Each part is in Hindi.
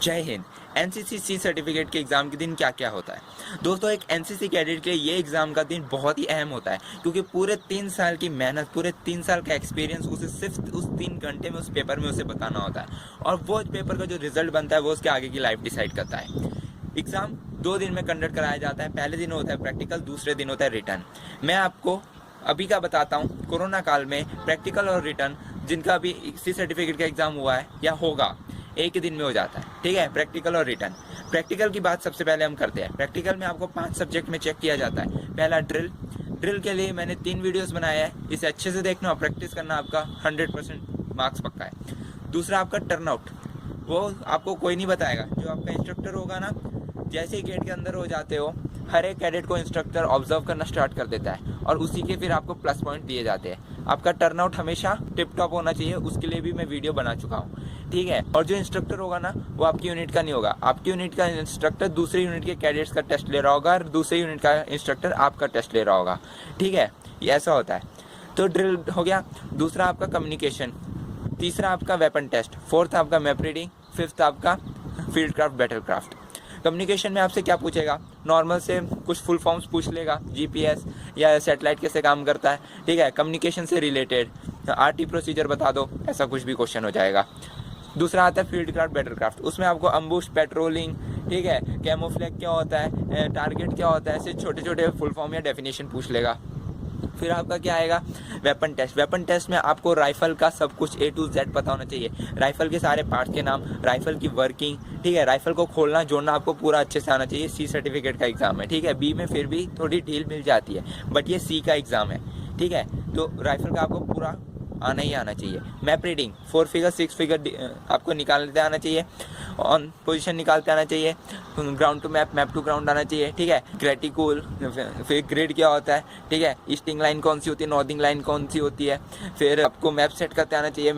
जय हिंद। एनसीसी सर्टिफिकेट के एग्ज़ाम के दिन क्या क्या होता है दोस्तों? एक एनसीसी कैडेट के लिए ये एग्ज़ाम का दिन बहुत ही अहम होता है, क्योंकि पूरे 3 साल की मेहनत, पूरे 3 साल का एक्सपीरियंस उसे सिर्फ उस 3 घंटे में उस पेपर में उसे बताना होता है, और वो पेपर का जो रिजल्ट बनता है वो उसके आगे की लाइफ डिसाइड करता है। एग्ज़ाम 2 दिन में कंडक्ट कराया जाता है। पहले दिन होता है प्रैक्टिकल, दूसरे दिन होता है रिटर्न। मैं आपको अभी का बताता हूँ। कोरोना काल में प्रैक्टिकल और रिटर्न, जिनका अभी सी सर्टिफिकेट का एग्ज़ाम हुआ है या होगा, एक ही दिन में हो जाता है। ठीक है, प्रैक्टिकल और रिटर्न। प्रैक्टिकल की बात सबसे पहले हम करते हैं। प्रैक्टिकल में आपको 5 सब्जेक्ट में चेक किया जाता है। पहला ड्रिल। ड्रिल के लिए मैंने 3 वीडियोस बनाया है, इसे अच्छे से देखना और प्रैक्टिस करना, आपका 100% मार्क्स पक्का है। दूसरा आपका टर्नआउट, वो आपको कोई नहीं बताएगा। जो आपका इंस्ट्रक्टर होगा ना, जैसे ही गेट के अंदर हो जाते हो, हर एक कैडेट को इंस्ट्रक्टर ऑब्जर्व करना स्टार्ट कर देता है, और उसी के फिर आपको प्लस पॉइंट दिए जाते हैं। आपका टर्नआउट हमेशा टिप टॉप होना चाहिए, उसके लिए भी मैं वीडियो बना चुका हूँ। ठीक है, और जो इंस्ट्रक्टर होगा ना, वो आपकी यूनिट का नहीं होगा। आपकी यूनिट का इंस्ट्रक्टर दूसरी यूनिट के कैडेट्स का टेस्ट ले रहा होगा, और दूसरी यूनिट का इंस्ट्रक्टर आपका टेस्ट ले रहा होगा। ठीक है, ये ऐसा होता है। तो ड्रिल हो गया। दूसरा आपका कम्युनिकेशन। तीसरा आपका वेपन टेस्ट। फोर्थ आपका मैप रीडिंग। फिफ्थ आपका field craft, battle craft. Communication में आपसे क्या पूछेगा? नॉर्मल से कुछ फुल फॉर्म्स पूछ लेगा, जीपीएस या सैटेलाइट कैसे काम करता है। ठीक है, कम्युनिकेशन से रिलेटेड आरटी प्रोसीजर बता दो, ऐसा कुछ भी क्वेश्चन हो जाएगा। दूसरा आता है फील्ड क्राफ्ट, बैटल क्राफ्ट। उसमें आपको अम्बुश, पेट्रोलिंग, ठीक है, कैमोफ्लेग क्या होता है, टारगेट क्या होता है, ऐसे छोटे छोटे फुल फॉर्म या डेफिनेशन पूछ लेगा। फिर आपका क्या आएगा? Weapon test. वेपन टेस्ट में आपको राइफल का सब कुछ A to Z पता होना चाहिए। राइफल के सारे पार्ट्स के नाम, राइफल की वर्किंग, ठीक है, राइफल को खोलना जोड़ना आपको पूरा अच्छे से आना चाहिए। सी सर्टिफिकेट का एग्जाम है। ठीक है, बी में फिर भी थोड़ी ढील मिल जाती है, बट ये सी का एग्जाम है। ठीक है, तो राइफल का आपको पूरा आना ही आना चाहिए। मैप रीडिंग, 4 फिगर 6 फिगर आपको निकालते आना चाहिए। ऑन पोजीशन निकालते आना चाहिए। Ground to map, map to ground आना चाहिए। ठीक है, ग्रेटिकूल, फिर ग्रिड क्या होता है, ठीक है, ईस्टिंग लाइन कौन सी होती है, नॉर्थिंग लाइन कौन सी होती है। फिर आपको मैप सेट करते आना चाहिए।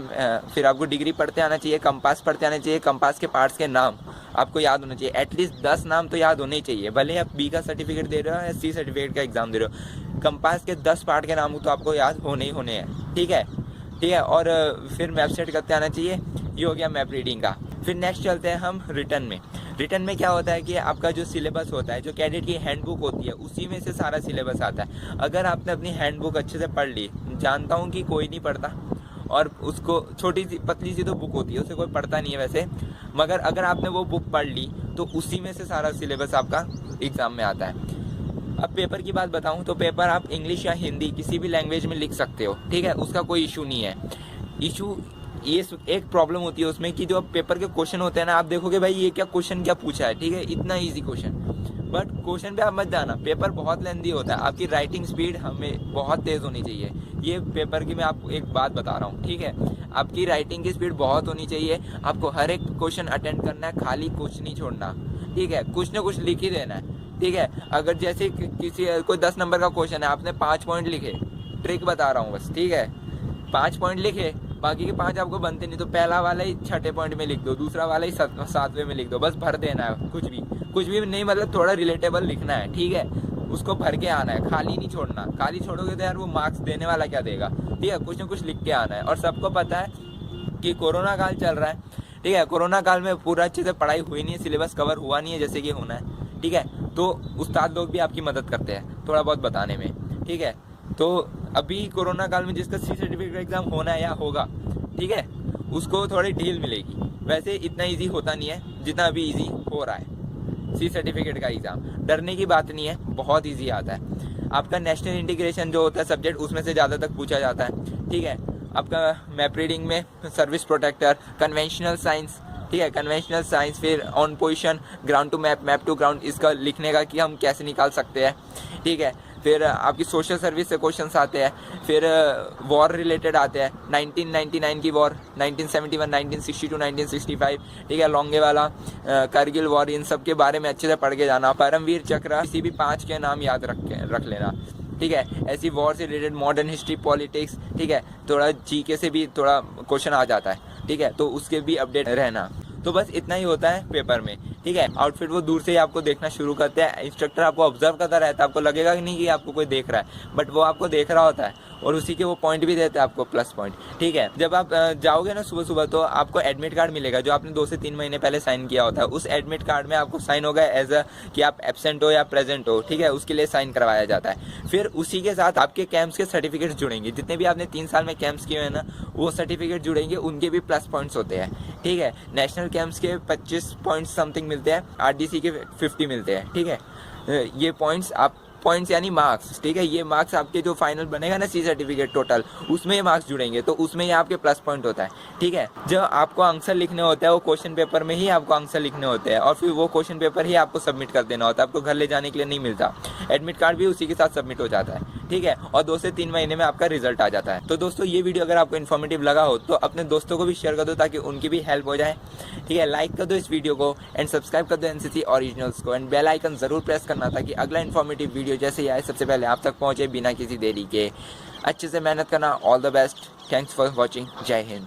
फिर आपको डिग्री पढ़ते आना चाहिए, कंपास पढ़ते आना चाहिए। कंपास के पार्ट्स के नाम आपको याद होना चाहिए। एटलीस्ट 10 नाम तो याद होने ही चाहिए, भले आप बी का सर्टिफिकेट दे रहे हो या सी सर्टिफिकेट का एग्जाम दे रहे हो। कंपास के 10 पार्ट के नाम तो आपको याद होने ही होने हैं। ठीक है, ठीक है, और फिर मैप सेट करते आना चाहिए। ये हो गया मैप रीडिंग का। फिर नेक्स्ट चलते हैं हम रिटर्न में। रिटर्न में क्या होता है कि आपका जो सिलेबस होता है, जो कैडेट की हैंडबुक होती है, उसी में से सारा सिलेबस आता है। अगर आपने अपनी हैंडबुक अच्छे से पढ़ ली, जानता हूँ कि कोई नहीं पढ़ता, और उसको छोटी सी पतली सी तो बुक होती है, उसे कोई पढ़ता नहीं है वैसे, मगर अगर आपने वो बुक पढ़ ली तो उसी में से सारा सिलेबस आपका एग्ज़ाम में आता है। अब पेपर की बात बताऊं तो पेपर आप इंग्लिश या हिंदी किसी भी लैंग्वेज में लिख सकते हो। ठीक है, उसका कोई इशू नहीं है। इशू ये एक प्रॉब्लम होती है उसमें कि जो पेपर के क्वेश्चन होते हैं ना, आप देखोगे भाई ये क्या क्वेश्चन क्या पूछा है, ठीक है, इतना इजी क्वेश्चन, बट क्वेश्चन पे आप मत जाना। पेपर बहुत लेंथी होता है। आपकी राइटिंग स्पीड हमें बहुत तेज़ होनी चाहिए। ये पेपर की मैं आपको एक बात बता रहा हूँ। ठीक है, आपकी राइटिंग की स्पीड बहुत होनी चाहिए। आपको हर एक क्वेश्चन अटेंड करना है, खाली कुछ नहीं छोड़ना। ठीक है, कुछ ना कुछ लिख ही देना है। ठीक है, अगर जैसे किसी कोई 10 नंबर का क्वेश्चन है, आपने 5 पॉइंट लिखे, ट्रिक बता रहा हूँ बस। ठीक है, 5 पॉइंट लिखे, बाकी के 5 आपको बनते नहीं, तो पहला वाला ही 6ठे पॉइंट में लिख दो, दूसरा वाला ही 7वें में लिख दो, बस भर देना है। कुछ भी नहीं, मतलब थोड़ा रिलेटेबल लिखना है। ठीक है, उसको भर के आना है, खाली नहीं छोड़ना। खाली छोड़ोगे तो यार वो मार्क्स देने वाला क्या देगा। ठीक है, कुछ ना कुछ लिख के आना है। और सबको पता है कि कोरोना काल चल रहा है। ठीक है, कोरोना काल में पूरा अच्छे से पढ़ाई हुई नहीं है, सिलेबस कवर हुआ नहीं है जैसे कि होना है। ठीक है, तो उस्ताद लोग भी आपकी मदद करते हैं थोड़ा बहुत बताने में। ठीक है, तो अभी कोरोना काल में जिसका सी सर्टिफिकेट एग्जाम होना है या होगा, ठीक है, उसको थोड़ी ढील मिलेगी। वैसे इतना इजी होता नहीं है जितना अभी इजी हो रहा है सी सर्टिफिकेट का एग्ज़ाम। डरने की बात नहीं है, बहुत इजी आता है। आपका नेशनल इंटीग्रेशन जो होता है सब्जेक्ट, उसमें से ज़्यादा तक पूछा जाता है। ठीक है, आपका मैप रीडिंग में सर्विस प्रोटेक्टर, कन्वेंशनल साइंस, ठीक है, कन्वेंशनल साइंस, फिर on position, ground to map, map to ground, इसका लिखने का कि हम कैसे निकाल सकते हैं। ठीक है, फिर आपकी सोशल सर्विस से क्वेश्चंस आते हैं। फिर वॉर रिलेटेड आते हैं, 1999 की वॉर, 1971, 1962, 1965, ठीक है, लोंगेवाला, करगिल वॉर, इन सब के बारे में अच्छे से पढ़ के जाना। परमवीर चक्र, किसी भी 5 के नाम याद रख लेना। ठीक है, ऐसी वॉर से रिलेटेड मॉडर्न हिस्ट्री, पॉलिटिक्स, ठीक है, थोड़ा जीके से भी थोड़ा क्वेश्चन आ जाता है। ठीक है, तो उसके भी अपडेट रहना। तो बस इतना ही होता है पेपर में। ठीक है। आउटफिट वो दूर से ही आपको देखना शुरू करते हैं, इंस्ट्रक्टर आपको ऑब्जर्व करता रहता है, आपको लगेगा कि नहीं कि आपको कोई देख रहा है, बट वो आपको देख रहा होता है और उसी के वो पॉइंट भी देते हैं आपको, प्लस पॉइंट। ठीक है, जब आप जाओगे ना सुबह सुबह, तो आपको एडमिट कार्ड मिलेगा जो आपने 2 से 3 महीने पहले साइन किया होता है। उस एडमिट कार्ड में आपको साइन होगा एज अ कि आप एब्सेंट हो या प्रेजेंट हो, ठीक है, उसके लिए साइन करवाया जाता है। फिर उसी के साथ आपके कैंप्स के सर्टिफिकेट्स जुड़ेंगे, जितने भी आपने 3 साल में कैंप्स किए हैं ना, वो सर्टिफिकेट जुड़ेंगे, उनके भी प्लस पॉइंट्स होते हैं। ठीक है, नेशनल कैंप्स के 25 पॉइंट समथिंग मिलते हैं, आरडीसी के 50 मिलते हैं। ठीक है, ये पॉइंट्स आप पॉइंट्स यानी मार्क्स, ठीक है, ये मार्क्स आपके जो फाइनल बनेगा ना सी सर्टिफिकेट टोटल, उसमें ये मार्क्स जुड़ेंगे, तो उसमें ये आपके प्लस पॉइंट होता है। ठीक है, जो आपको आंसर लिखने होता है वो क्वेश्चन पेपर में ही आपको आंसर लिखने होते हैं और फिर वो क्वेश्चन पेपर ही आपको सबमिट कर देना होता है, आपको घर ले जाने के लिए नहीं मिलता। एडमिट कार्ड भी उसी के साथ सबमिट हो जाता है। ठीक है, और 2 से 3 महीने में आपका रिजल्ट आ जाता है। तो दोस्तों ये वीडियो अगर आपको इन्फॉर्मेटिव लगा हो तो अपने दोस्तों को भी शेयर कर दो ताकि उनकी भी हेल्प हो जाए। ठीक है, लाइक कर दो इस वीडियो को एंड सब्सक्राइब कर दो एनसीसी ओरिजिनल्स को एंड बेल आइकन जरूर प्रेस करना ताकि अगला इन्फॉर्मेटिव वीडियो जैसे ही आए सबसे पहले आप तक पहुंचे बिना किसी देरी के। अच्छे से मेहनत करना। All the best. Thanks for watching. जय हिंद।